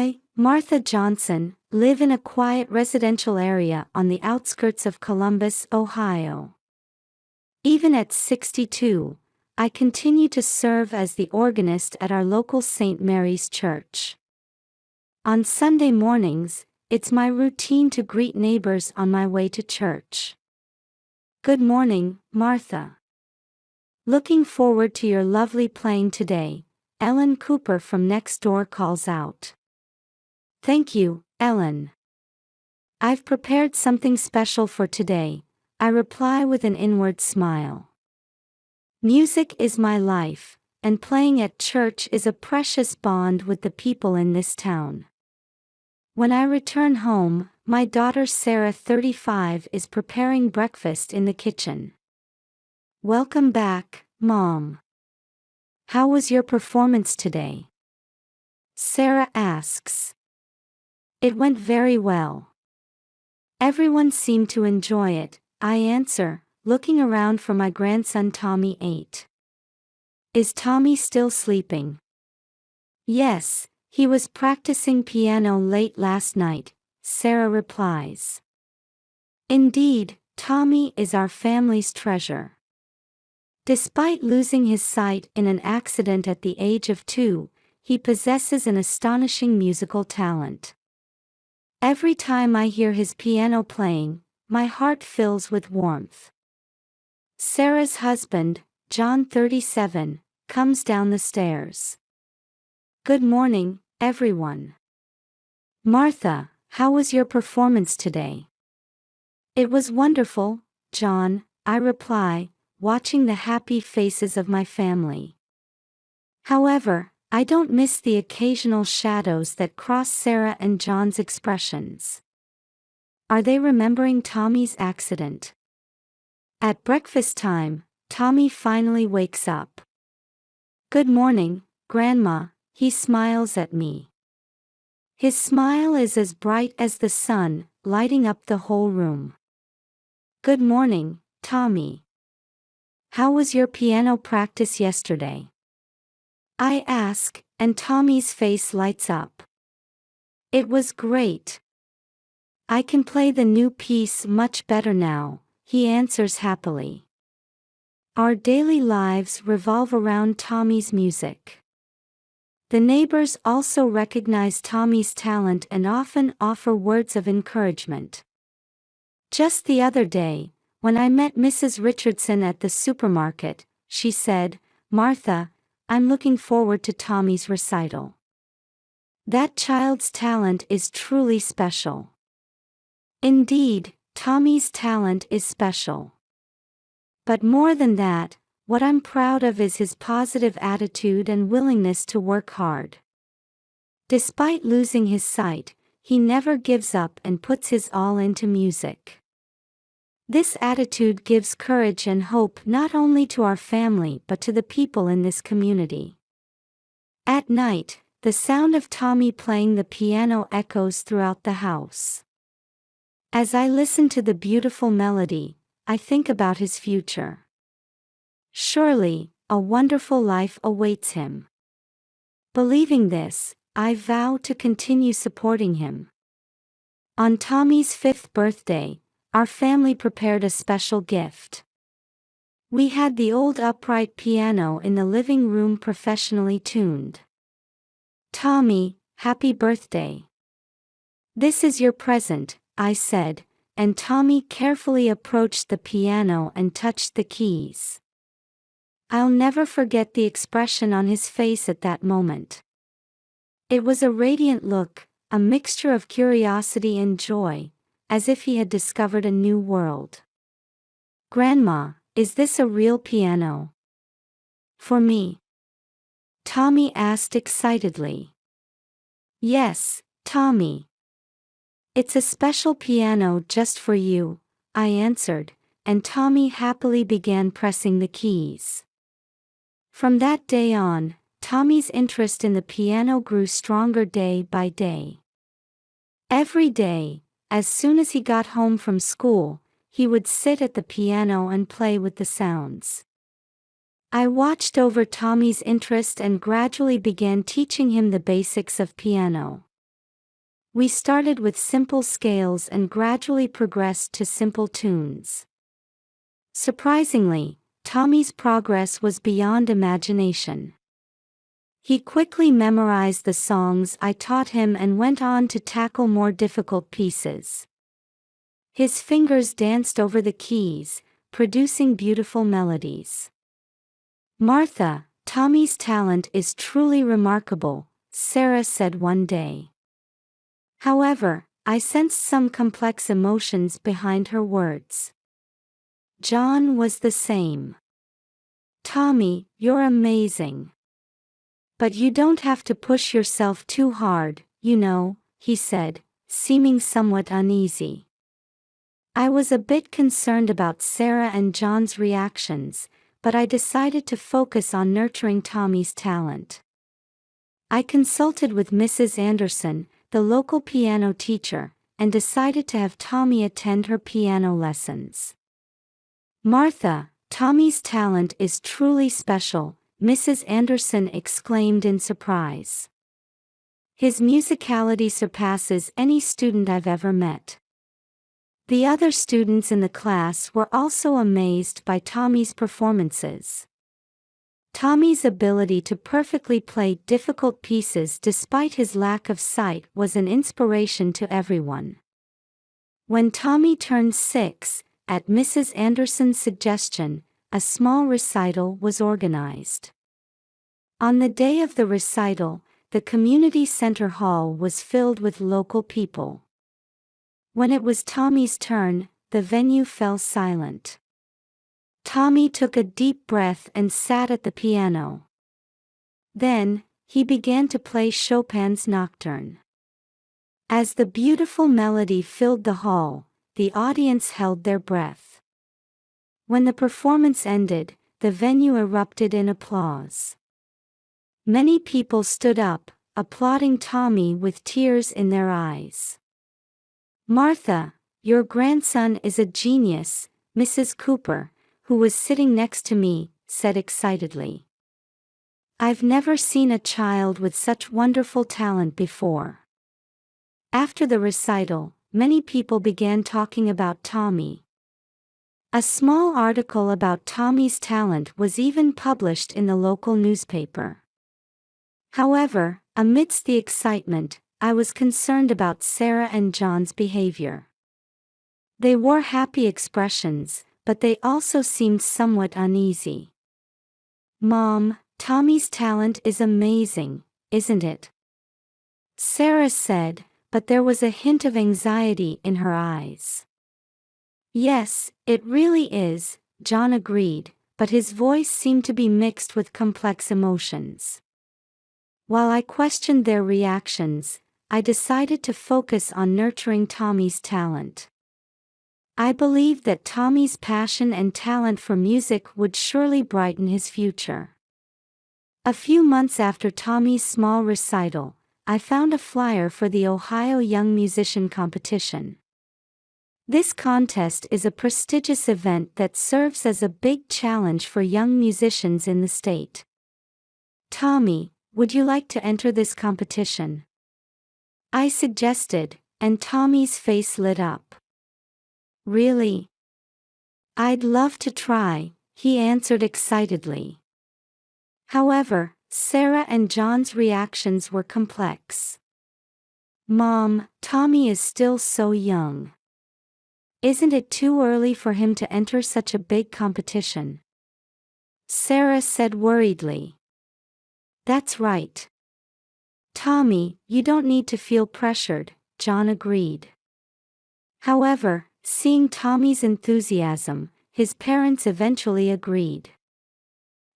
I, Martha Johnson, live in a quiet residential area on the outskirts of Columbus, Ohio. Even at 62, I continue to serve as the organist at our local St. Mary's Church. On Sunday mornings, it's my routine to greet neighbors on my way to church. Good morning, Martha. Looking forward to your lovely playing today, Ellen Cooper from next door calls out. Thank you, Ellen. I've prepared something special for today, I reply with an inward smile. Music is my life, and playing at church is a precious bond with the people in this town. When I return home, my daughter Sarah, 35, is preparing breakfast in the kitchen. Welcome back, Mom. How was your performance today? Sarah asks. It went very well. Everyone seemed to enjoy it, I answer, looking around for my grandson Tommy, 8. Is Tommy still sleeping? Yes, he was practicing piano late last night, Sarah replies. Indeed, Tommy is our family's treasure. Despite losing his sight in an accident at the age of 2, he possesses an astonishing musical talent. Every time I hear his piano playing, my heart fills with warmth. Sarah's husband, John, 37, comes down the stairs. Good morning, everyone. Martha, how was your performance today? It was wonderful, John, I reply, watching the happy faces of my family. However, I don't miss the occasional shadows that cross Sarah and John's expressions. Are they remembering Tommy's accident? At breakfast time, Tommy finally wakes up. Good morning, Grandma, he smiles at me. His smile is as bright as the sun, lighting up the whole room. Good morning, Tommy. How was your piano practice yesterday? I ask, and Tommy's face lights up. It was great. I can play the new piece much better now, he answers happily. Our daily lives revolve around Tommy's music. The neighbors also recognize Tommy's talent and often offer words of encouragement. Just the other day, when I met Mrs. Richardson at the supermarket, she said, Martha, I'm looking forward to Tommy's recital. That child's talent is truly special. Indeed, Tommy's talent is special. But more than that, what I'm proud of is his positive attitude and willingness to work hard. Despite losing his sight, he never gives up and puts his all into music. This attitude gives courage and hope not only to our family but to the people in this community. At night, the sound of Tommy playing the piano echoes throughout the house. As I listen to the beautiful melody, I think about his future. Surely, a wonderful life awaits him. Believing this, I vow to continue supporting him. On Tommy's 5th birthday, our family prepared a special gift. We had the old upright piano in the living room professionally tuned. Tommy, happy birthday. This is your present, I said, and Tommy carefully approached the piano and touched the keys. I'll never forget the expression on his face at that moment. It was a radiant look, a mixture of curiosity and joy, as if he had discovered a new world. Grandma, is this a real piano? For me? Tommy asked excitedly. Yes, Tommy. It's a special piano just for you, I answered, and Tommy happily began pressing the keys. From that day on, Tommy's interest in the piano grew stronger day by day. Every day, as soon as he got home from school, he would sit at the piano and play with the sounds. I watched over Tommy's interest and gradually began teaching him the basics of piano. We started with simple scales and gradually progressed to simple tunes. Surprisingly, Tommy's progress was beyond imagination. He quickly memorized the songs I taught him and went on to tackle more difficult pieces. His fingers danced over the keys, producing beautiful melodies. "Martha, Tommy's talent is truly remarkable," Sarah said one day. However, I sensed some complex emotions behind her words. John was the same. "Tommy, you're amazing. But you don't have to push yourself too hard, you know," he said, seeming somewhat uneasy. I was a bit concerned about Sarah and John's reactions, but I decided to focus on nurturing Tommy's talent. I consulted with Mrs. Anderson, the local piano teacher, and decided to have Tommy attend her piano lessons. "Martha, Tommy's talent is truly special," Mrs. Anderson exclaimed in surprise. "His musicality surpasses any student I've ever met." The other students in the class were also amazed by Tommy's performances. Tommy's ability to perfectly play difficult pieces despite his lack of sight was an inspiration to everyone. When Tommy turned 6, at Mrs. Anderson's suggestion, a small recital was organized. On the day of the recital, the community center hall was filled with local people. When it was Tommy's turn, the venue fell silent. Tommy took a deep breath and sat at the piano. Then, he began to play Chopin's Nocturne. As the beautiful melody filled the hall, the audience held their breath. When the performance ended, the venue erupted in applause. Many people stood up, applauding Tommy with tears in their eyes. "Martha, your grandson is a genius," Mrs. Cooper, who was sitting next to me, said excitedly. "I've never seen a child with such wonderful talent before." After the recital, many people began talking about Tommy. A small article about Tommy's talent was even published in the local newspaper. However, amidst the excitement, I was concerned about Sarah and John's behavior. They wore happy expressions, but they also seemed somewhat uneasy. "Mom, Tommy's talent is amazing, isn't it?" Sarah said, but there was a hint of anxiety in her eyes. "Yes, it really is," John agreed, but his voice seemed to be mixed with complex emotions. While I questioned their reactions, I decided to focus on nurturing Tommy's talent. I believed that Tommy's passion and talent for music would surely brighten his future. A few months after Tommy's small recital, I found a flyer for the Ohio Young Musician Competition. This contest is a prestigious event that serves as a big challenge for young musicians in the state. "Tommy, would you like to enter this competition?" I suggested, and Tommy's face lit up. "Really? I'd love to try," he answered excitedly. However, Sarah and John's reactions were complex. "Mom, Tommy is still so young. Isn't it too early for him to enter such a big competition?" Sarah said worriedly. "That's right. Tommy, you don't need to feel pressured," John agreed. However, seeing Tommy's enthusiasm, his parents eventually agreed.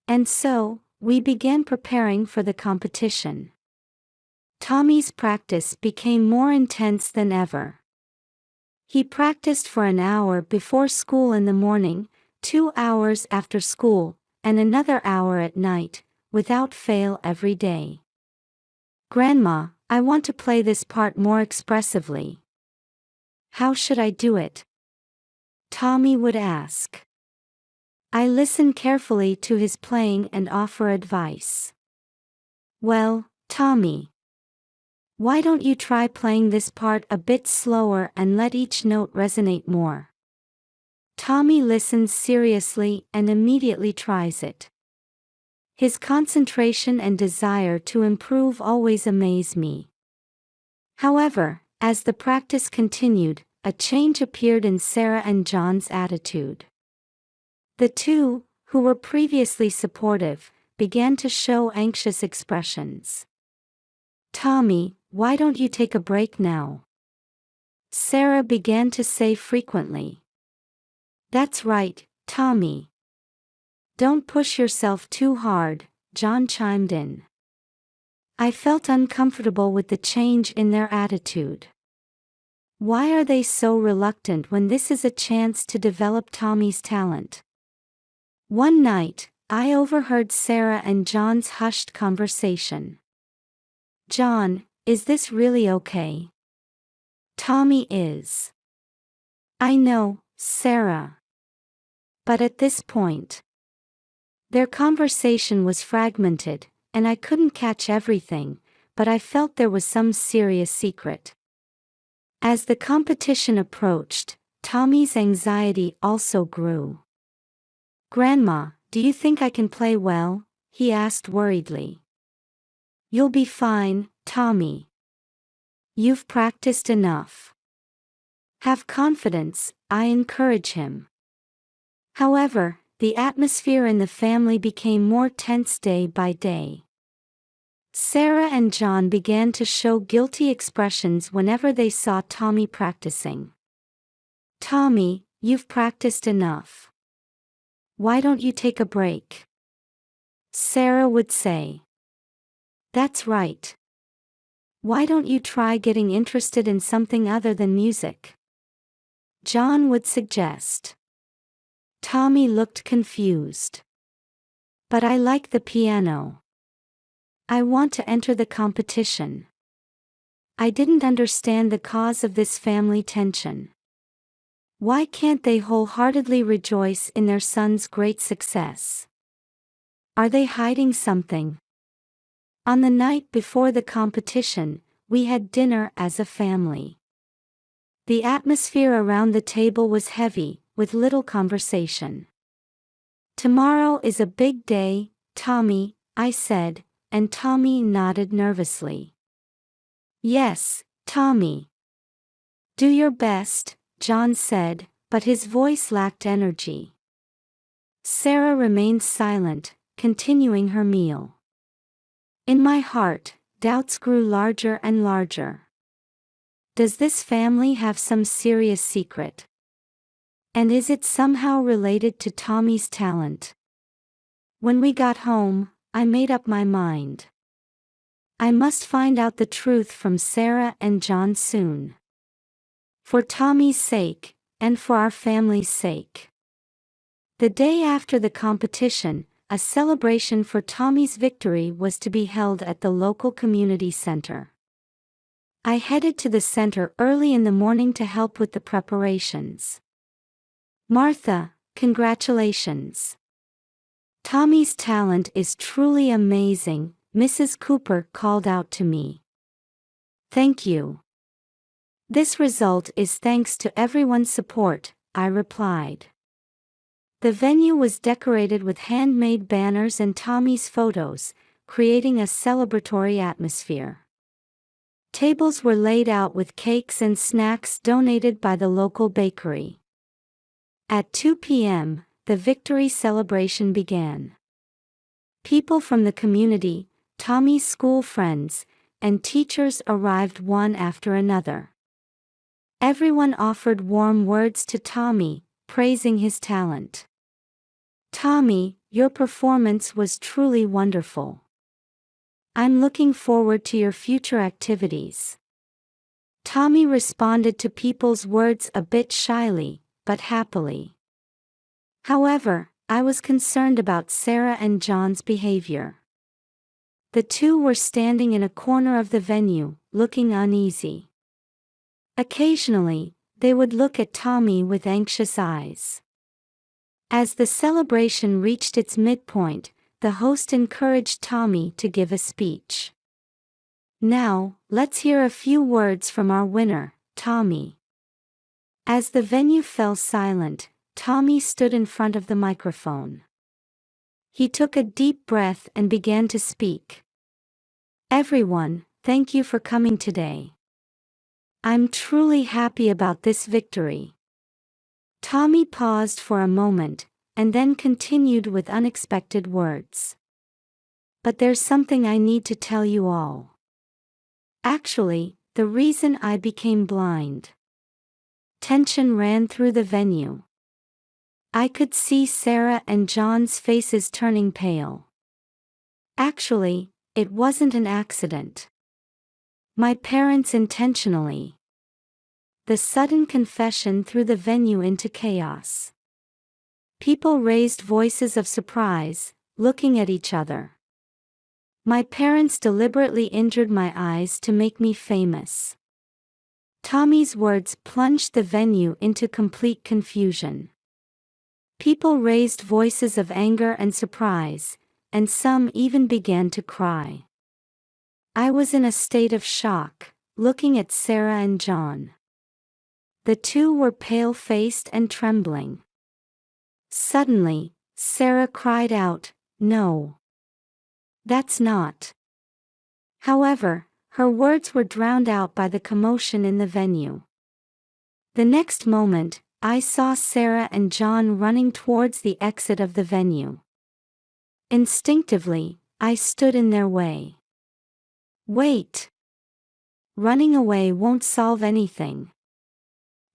And so, we began preparing for the competition. Tommy's practice became more intense than ever. He practiced for an hour before school in the morning, 2 hours after school, and another hour at night, without fail every day. "Grandma, I want to play this part more expressively. How should I do it?" Tommy would ask. I listen carefully to his playing and offer advice. "Well, Tommy, Why don't you try playing this part a bit slower and let each note resonate more? Tommy listens seriously and immediately tries it. His concentration and desire to improve always amaze me. However, as the practice continued, a change appeared in Sarah and John's attitude. The two, who were previously supportive, began to show anxious expressions. "Tommy, why don't you take a break now?" Sarah began to say frequently. "That's right, Tommy. Don't push yourself too hard," John chimed in. I felt uncomfortable with the change in their attitude. Why are they so reluctant when this is a chance to develop Tommy's talent? One night, I overheard Sarah and John's hushed conversation. "John, is this really okay?" "Tommy is." "I know, Sarah. But at this point." Their conversation was fragmented, and I couldn't catch everything, but I felt there was some serious secret. As the competition approached, Tommy's anxiety also grew. "Grandma, do you think I can play well?" he asked worriedly. "You'll be fine, Tommy. You've practiced enough. Have confidence," I encourage him. However, the atmosphere in the family became more tense day by day. Sarah and John began to show guilty expressions whenever they saw Tommy practicing. "Tommy, you've practiced enough. Why don't you take a break?" Sarah would say. "That's right. Why don't you try getting interested in something other than music?" John would suggest. Tommy looked confused. "But I like the piano. I want to enter the competition." I didn't understand the cause of this family tension. Why can't they wholeheartedly rejoice in their son's great success? Are they hiding something? On the night before the competition, we had dinner as a family. The atmosphere around the table was heavy, with little conversation. "Tomorrow is a big day, Tommy," I said, and Tommy nodded nervously. "Yes, Tommy. Do your best," John said, but his voice lacked energy. Sarah remained silent, continuing her meal. In my heart, doubts grew larger and larger. Does this family have some serious secret? And is it somehow related to Tommy's talent? When we got home, I made up my mind. I must find out the truth from Sarah and John soon. For Tommy's sake, and for our family's sake. The day after the competition, a celebration for Tommy's victory was to be held at the local community center. I headed to the center early in the morning to help with the preparations. "Martha, congratulations. Tommy's talent is truly amazing," Mrs. Cooper called out to me. "Thank you. This result is thanks to everyone's support," I replied. The venue was decorated with handmade banners and Tommy's photos, creating a celebratory atmosphere. Tables were laid out with cakes and snacks donated by the local bakery. At 2 p.m., the victory celebration began. People from the community, Tommy's school friends, and teachers arrived one after another. Everyone offered warm words to Tommy, praising his talent. "Tommy, your performance was truly wonderful. I'm looking forward to your future activities." Tommy responded to people's words a bit shyly, but happily. However, I was concerned about Sarah and John's behavior. The two were standing in a corner of the venue, looking uneasy. Occasionally, they would look at Tommy with anxious eyes. As the celebration reached its midpoint, the host encouraged Tommy to give a speech. Now, let's hear a few words from our winner, Tommy. As the venue fell silent, Tommy stood in front of the microphone. He took a deep breath and began to speak. Everyone, thank you for coming today. I'm truly happy about this victory. Tommy paused for a moment, and then continued with unexpected words. But there's something I need to tell you all. Actually, the reason I became blind. Tension ran through the venue. I could see Sarah and John's faces turning pale. Actually, it wasn't an accident. My parents intentionally. The sudden confession threw the venue into chaos. People raised voices of surprise, looking at each other. My parents deliberately injured my eyes to make me famous. Tommy's words plunged the venue into complete confusion. People raised voices of anger and surprise, and some even began to cry. I was in a state of shock, looking at Sarah and John. The two were pale-faced and trembling. Suddenly, Sarah cried out, "No. That's not." However, her words were drowned out by the commotion in the venue. The next moment, I saw Sarah and John running towards the exit of the venue. Instinctively, I stood in their way. Wait! Running away won't solve anything.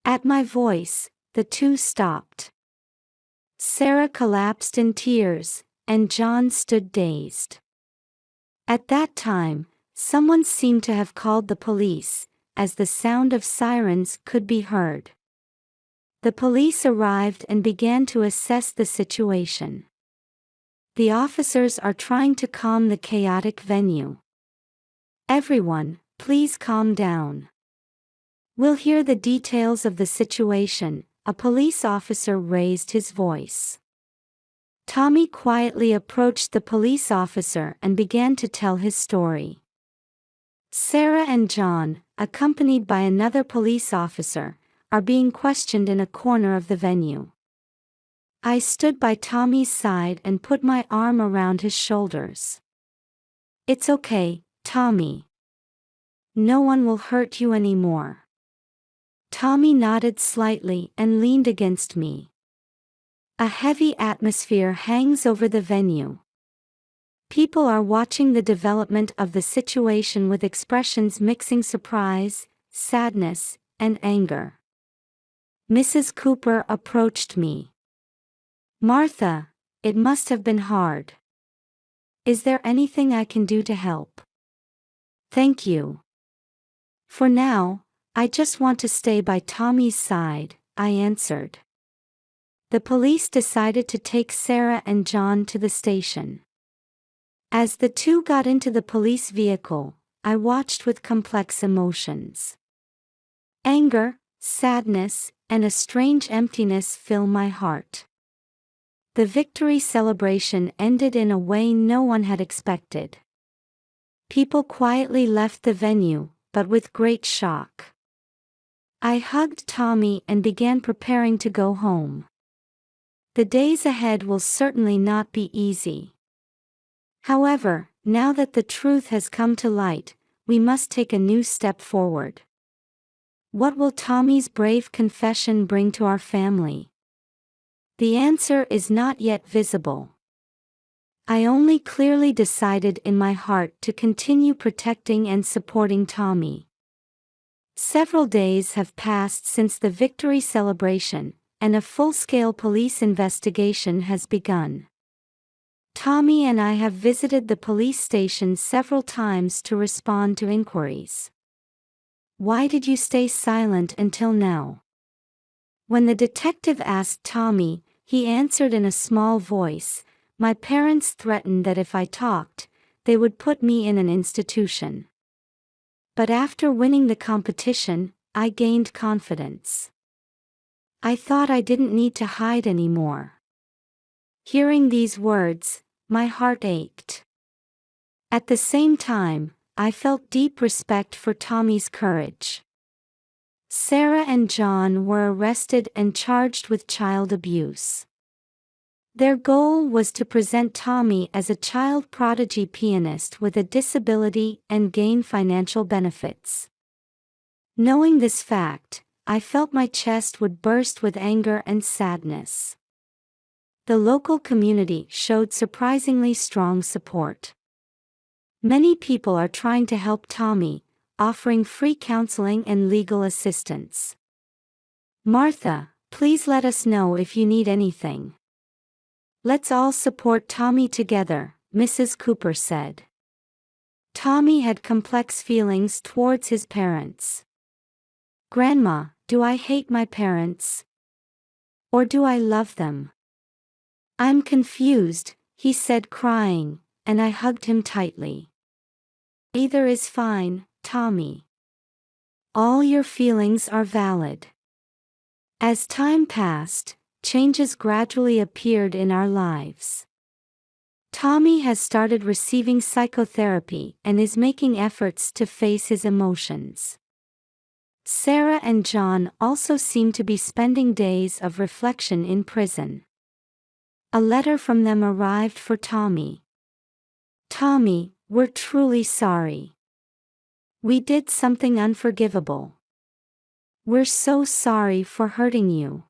At my voice, the two stopped. Sarah collapsed in tears, and John stood dazed. At that time, someone seemed to have called the police, as the sound of sirens could be heard. The police arrived and began to assess the situation. The officers are trying to calm the chaotic venue. Everyone, please calm down. We'll hear the details of the situation. A police officer raised his voice. Tommy quietly approached the police officer and began to tell his story. Sarah and John, accompanied by another police officer, are being questioned in a corner of the venue. I stood by Tommy's side and put my arm around his shoulders. It's okay, Tommy. No one will hurt you anymore. Tommy nodded slightly and leaned against me. A heavy atmosphere hangs over the venue. People are watching the development of the situation with expressions mixing surprise, sadness, and anger. Mrs. Cooper approached me. Martha, it must have been hard. Is there anything I can do to help? Thank you. For now, I just want to stay by Tommy's side, I answered. The police decided to take Sarah and John to the station. As the two got into the police vehicle, I watched with complex emotions. Anger, sadness, and a strange emptiness fill my heart. The victory celebration ended in a way no one had expected. People quietly left the venue, but with great shock. I hugged Tommy and began preparing to go home. The days ahead will certainly not be easy. However, now that the truth has come to light, we must take a new step forward. What will Tommy's brave confession bring to our family? The answer is not yet visible. I only clearly decided in my heart to continue protecting and supporting Tommy. Several days have passed since the victory celebration, and a full-scale police investigation has begun. Tommy and I have visited the police station several times to respond to inquiries. Why did you stay silent until now? When the detective asked Tommy, he answered in a small voice, "My parents threatened that if I talked, they would put me in an institution. But after winning the competition, I gained confidence. I thought I didn't need to hide anymore." Hearing these words, my heart ached. At the same time, I felt deep respect for Tommy's courage. Sarah and John were arrested and charged with child abuse. Their goal was to present Tommy as a child prodigy pianist with a disability and gain financial benefits. Knowing this fact, I felt my chest would burst with anger and sadness. The local community showed surprisingly strong support. Many people are trying to help Tommy, offering free counseling and legal assistance. Martha, please let us know if you need anything. Let's all support Tommy together, Mrs. Cooper said. Tommy had complex feelings towards his parents. Grandma, do I hate my parents? Or do I love them? I'm confused, he said crying, and I hugged him tightly. Either is fine, Tommy. All your feelings are valid. As time passed, changes gradually appeared in our lives. Tommy has started receiving psychotherapy and is making efforts to face his emotions. Sarah and John also seem to be spending days of reflection in prison. A letter from them arrived for Tommy. Tommy, we're truly sorry. We did something unforgivable. We're so sorry for hurting you.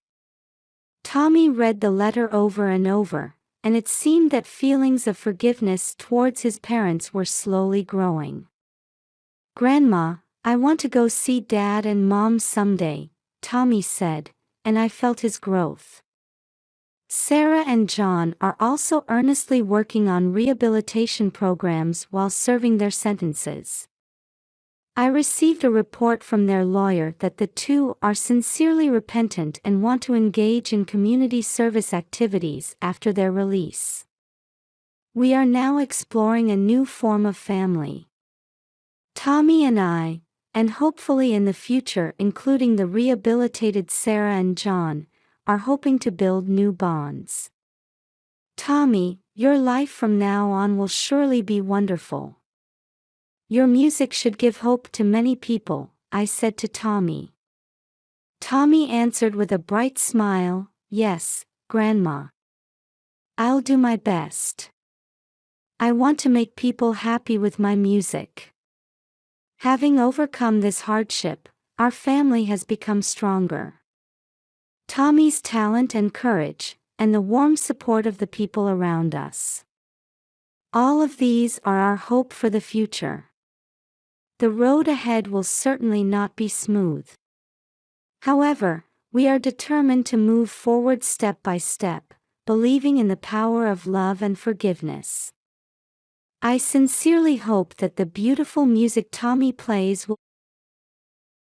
Tommy read the letter over and over, and it seemed that feelings of forgiveness towards his parents were slowly growing. Grandma, I want to go see Dad and Mom someday, Tommy said, and I felt his growth. Sarah and John are also earnestly working on rehabilitation programs while serving their sentences. I received a report from their lawyer that the two are sincerely repentant and want to engage in community service activities after their release. We are now exploring a new form of family. Tommy and I, and hopefully in the future including the rehabilitated Sarah and John, are hoping to build new bonds. Tommy, your life from now on will surely be wonderful. Your music should give hope to many people, I said to Tommy. Tommy answered with a bright smile, yes, Grandma. I'll do my best. I want to make people happy with my music. Having overcome this hardship, our family has become stronger. Tommy's talent and courage, and the warm support of the people around us. All of these are our hope for the future. The road ahead will certainly not be smooth. However, we are determined to move forward step by step, believing in the power of love and forgiveness. I sincerely hope that the beautiful music Tommy plays will